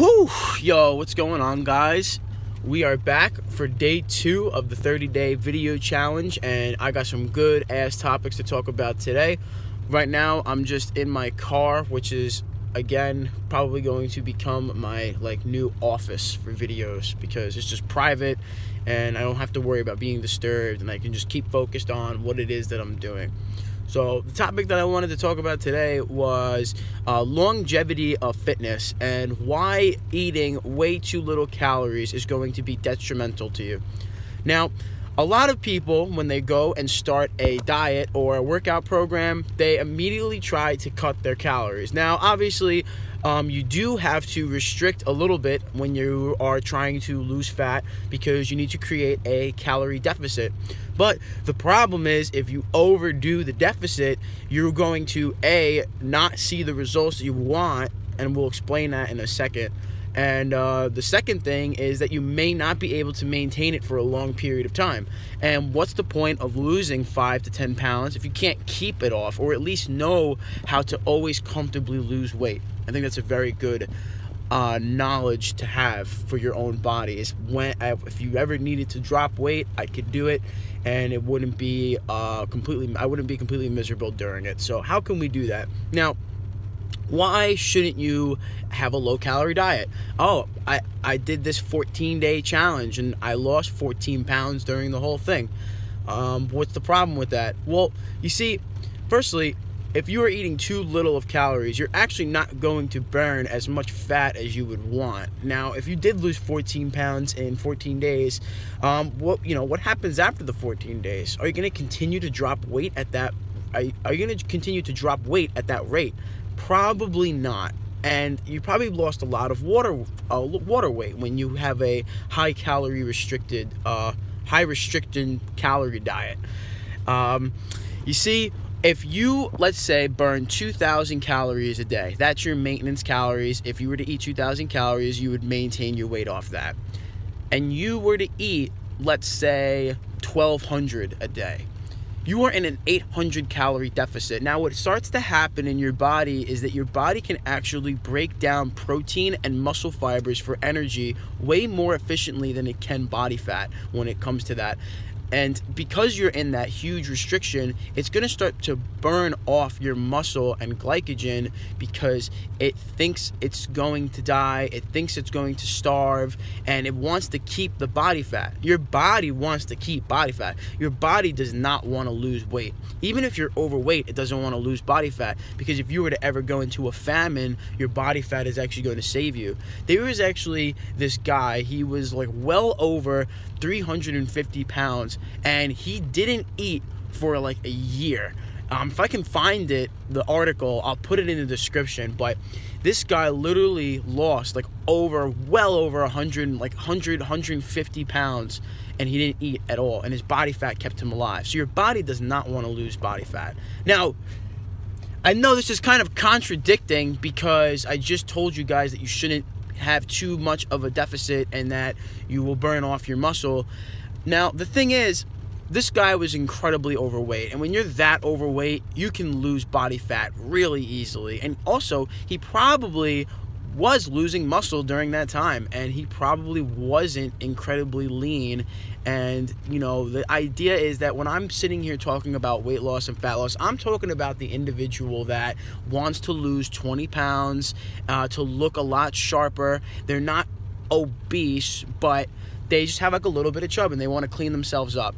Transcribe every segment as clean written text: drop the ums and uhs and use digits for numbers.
Whew, yo, what's going on, guys? We are back for day 2 of the 30-day video challenge, and I got some good ass topics to talk about today. Right now, I'm just in my car, which is again probably going to become my new office for videos because it's just private and I don't have to worry about being disturbed, and I can just keep focused on what it is that I'm doing. So the topic that I wanted to talk about today was longevity of fitness and why eating way too little calories is going to be detrimental to you. Now, a lot of people, when they go and start a diet or a workout program, they immediately try to cut their calories. Now, obviously, you do have to restrict a little bit when you are trying to lose fat because you need to create a calorie deficit. But the problem is, if you overdo the deficit, you're going to not see the results that you want, and we'll explain that in a second. And the second thing is that you may not be able to maintain it for a long period of time. And what's the point of losing 5 to 10 pounds if you can't keep it off, or at least know how to always comfortably lose weight? I think that's a very good knowledge to have for your own body. Is if you ever needed to drop weight, I could do it, and it wouldn't be I wouldn't be completely miserable during it. So how can we do that? Now, why shouldn't you have a low-calorie diet? Oh, I did this 14-day challenge, and I lost 14 pounds during the whole thing. What's the problem with that? Well, you see, firstly, if you are eating too little of calories, you're actually not going to burn as much fat as you would want. Now, if you did lose 14 pounds in 14 days, what happens after the 14 days? Are you going to continue to drop weight at that? Are you going to continue to drop weight at that rate? Probably not. And you probably lost a lot of water weight when you have a high restricted calorie diet. You see, if you, let's say, burn 2,000 calories a day, that's your maintenance calories. If you were to eat 2,000 calories, you would maintain your weight off that. And you were to eat, let's say, 1,200 a day. You are in an 800 calorie deficit. Now, what starts to happen in your body is that your body can actually break down protein and muscle fibers for energy way more efficiently than it can body fat when it comes to that. And because you're in that huge restriction, it's going to start to burn off your muscle and glycogen because it thinks it's going to die, it thinks it's going to starve, and it wants to keep the body fat. Your body wants to keep body fat. Your body does not want to lose weight. Even if you're overweight, it doesn't want to lose body fat, because if you were to ever go into a famine, your body fat is actually going to save you. There was actually this guy, he was well over 350 pounds, and he didn't eat for a year. If I can find the article, I'll put it in the description, but this guy literally lost well over 150 pounds, and he didn't eat at all, and his body fat kept him alive. So your body does not want to lose body fat. Now, I know this is kind of contradicting because I just told you guys that you shouldn't have too much of a deficit and that you will burn off your muscle. Now, the thing is, this guy was incredibly overweight, and when you're that overweight, you can lose body fat really easily. And also, he probably was losing muscle during that time, and he probably wasn't incredibly lean. And the idea is that when I'm sitting here talking about weight loss and fat loss, I'm talking about the individual that wants to lose 20 pounds to look a lot sharper. They're not obese, but they just have a little bit of chub and they want to clean themselves up.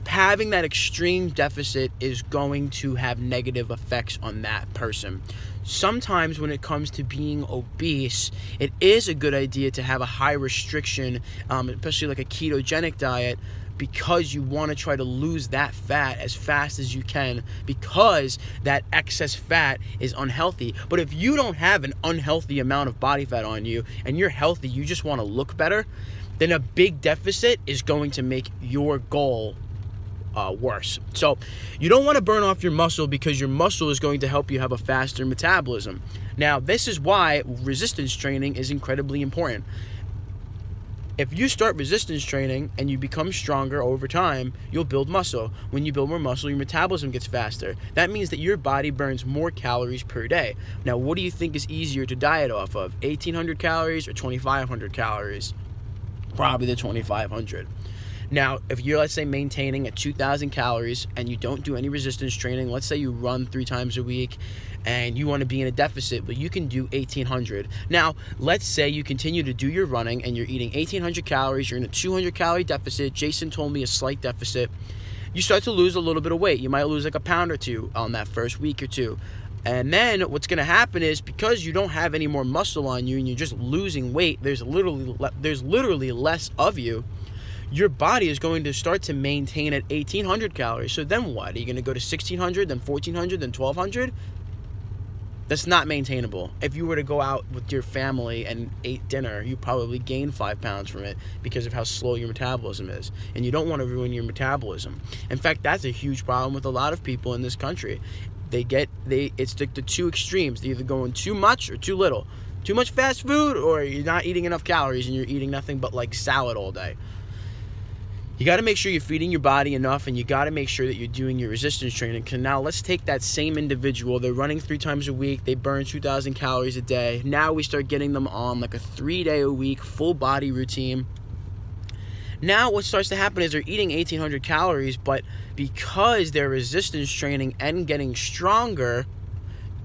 Having that extreme deficit is going to have negative effects on that person. Sometimes when it comes to being obese, it is a good idea to have a high restriction, especially a ketogenic diet, because you want to try to lose that fat as fast as you can, because that excess fat is unhealthy. But if you don't have an unhealthy amount of body fat on you and you're healthy, you just want to look better, then a big deficit is going to make your goal worse. So you don't want to burn off your muscle, because your muscle is going to help you have a faster metabolism. Now, this is why resistance training is incredibly important. If you start resistance training and you become stronger over time, you'll build muscle. When you build more muscle, your metabolism gets faster. That means that your body burns more calories per day. Now, what do you think is easier to diet off of? 1,800 calories or 2,500 calories? Probably the 2,500. Now, if you're, let's say, maintaining at 2,000 calories and you don't do any resistance training, let's say you run 3 times a week and you want to be in a deficit, but you can do 1,800. Now, let's say you continue to do your running and you're eating 1,800 calories, you're in a 200 calorie deficit. Jason told me a slight deficit. You start to lose a little bit of weight. You might lose like a pound or two on that first week or two. And then what's going to happen is, because you don't have any more muscle on you and you're just losing weight, there's literally less of you. Your body is going to start to maintain at 1,800 calories. So then what? Are you going to go to 1,600, then 1,400, then 1,200? That's not maintainable. If you were to go out with your family and ate dinner, you probably gain 5 pounds from it because of how slow your metabolism is. And you don't want to ruin your metabolism. In fact, that's a huge problem with a lot of people in this country. It's like the two extremes. They're either going too much or too little. Too much fast food, or you're not eating enough calories and you're eating nothing but like salad all day. You got to make sure you're feeding your body enough, and you got to make sure that you're doing your resistance training. Because now let's take that same individual. They're running 3 times a week. They burn 2,000 calories a day. Now we start getting them on like a 3-day-a-week full body routine. Now what starts to happen is they're eating 1,800 calories, but because they're resistance training and getting stronger,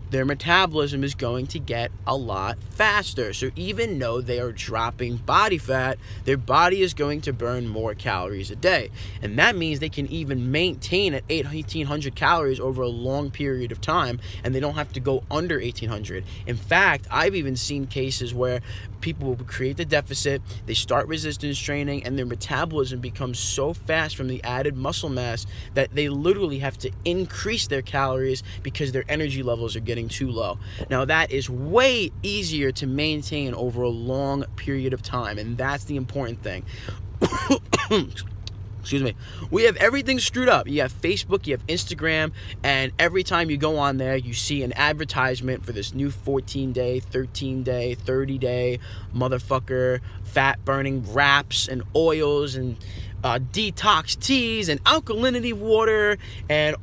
their metabolism is going to get a lot faster. So even though they are dropping body fat, their body is going to burn more calories a day. And that means they can even maintain at 1,800 calories over a long period of time, and they don't have to go under 1,800. In fact, I've even seen cases where people will create the deficit, they start resistance training, and their metabolism becomes so fast from the added muscle mass that they literally have to increase their calories because their energy levels are getting too low. Now, that is way easier to maintain over a long period of time, and that's the important thing. Excuse me. We have everything screwed up. You have Facebook, you have Instagram, and every time you go on there, you see an advertisement for this new 14-day, 13-day, 30-day motherfucker fat-burning wraps and oils and detox teas and alkalinity water, and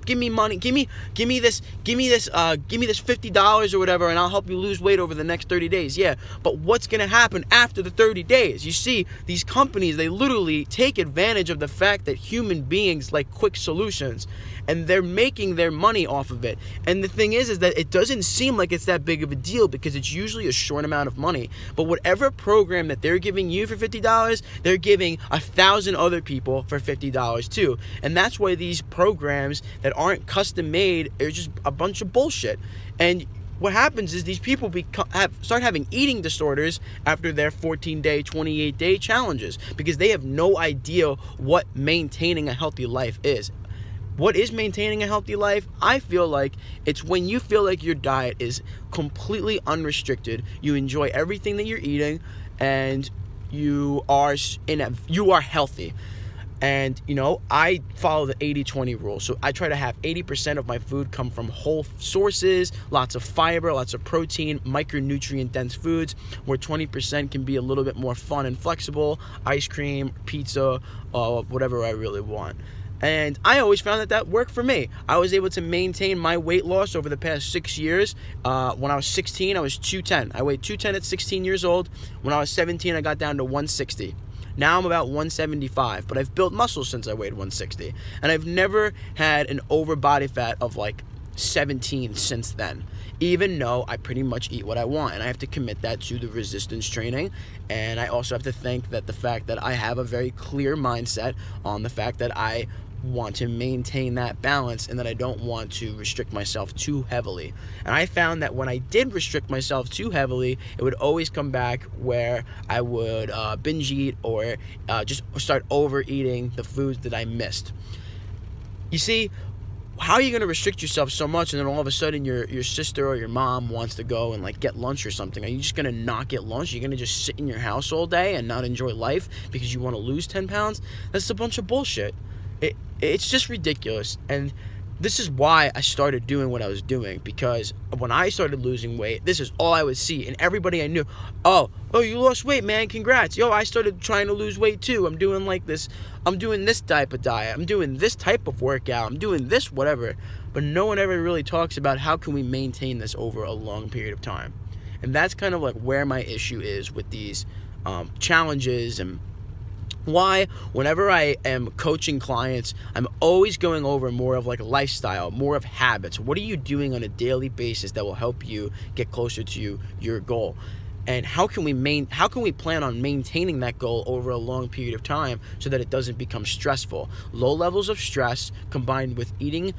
give me money, give me this $50 or whatever, and I'll help you lose weight over the next 30 days. Yeah, but what's gonna happen after the 30 days? You see, these companies, they literally take advantage of the fact that human beings like quick solutions, and they're making their money off of it. And the thing is that it doesn't seem like it's that big of a deal because it's usually a short amount of money. But whatever program that they're giving you for $50, they're giving 1,000 other people for $50 too. And that's why these programs that aren't custom made are just a bunch of bullshit. And what happens is these people start having eating disorders after their 14-day, 28-day challenges because they have no idea what maintaining a healthy life is. What is maintaining a healthy life? I feel like it's when you feel like your diet is completely unrestricted, you enjoy everything that you're eating, and you are healthy. And, you know, I follow the 80-20 rule. So I try to have 80% of my food come from whole sources, lots of fiber, lots of protein, micronutrient-dense foods, where 20% can be a little bit more fun and flexible, ice cream, pizza, whatever I really want. And I always found that worked for me. I was able to maintain my weight loss over the past 6 years. When I was 16, I was 210. I weighed 210 at 16 years old. When I was 17, I got down to 160. Now I'm about 175, but I've built muscle since I weighed 160. And I've never had an over body fat of like 17 since then, even though I pretty much eat what I want. And I have to commit that to the resistance training. And I also have to thank the fact that I have a very clear mindset on the fact that I want to maintain that balance and that I don't want to restrict myself too heavily. And I found that when I did restrict myself too heavily, it would always come back where I would binge eat or just start overeating the foods that I missed. You see, how are you going to restrict yourself so much and then all of a sudden your sister or your mom wants to go and like get lunch or something? Are you just going to not get lunch? Are you going to just sit in your house all day and not enjoy life because you want to lose 10 pounds? That's a bunch of bullshit. It's just ridiculous. And this is why I started doing what I was doing, because when I started losing weight, this is all I would see. And everybody I knew, oh, you lost weight, man, congrats. Yo, I started trying to lose weight too. I'm doing like this. I'm doing this type of diet. I'm doing this type of workout. I'm doing this whatever. But no one ever really talks about how can we maintain this over a long period of time. And that's kind of like where my issue is with these challenges, and why whenever I am coaching clients, I'm always going over more of like lifestyle, more of habits. What are you doing on a daily basis that will help you get closer to your goal? And how can we plan on maintaining that goal over a long period of time so that it doesn't become stressful? Low levels of stress combined with eating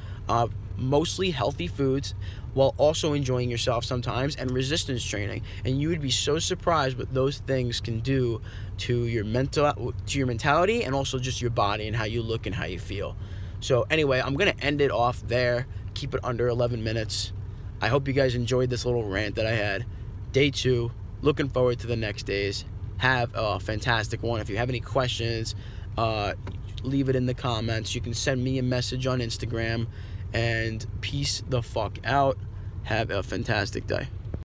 mostly healthy foods while also enjoying yourself sometimes, and resistance training. And you would be so surprised what those things can do to your mentality, and also just your body and how you look and how you feel. So anyway, I'm going to end it off there. Keep it under 11 minutes. I hope you guys enjoyed this little rant that I had. Day 2. Looking forward to the next days. Have a fantastic one. If you have any questions, leave it in the comments. You can send me a message on Instagram. And peace the fuck out. Have a fantastic day.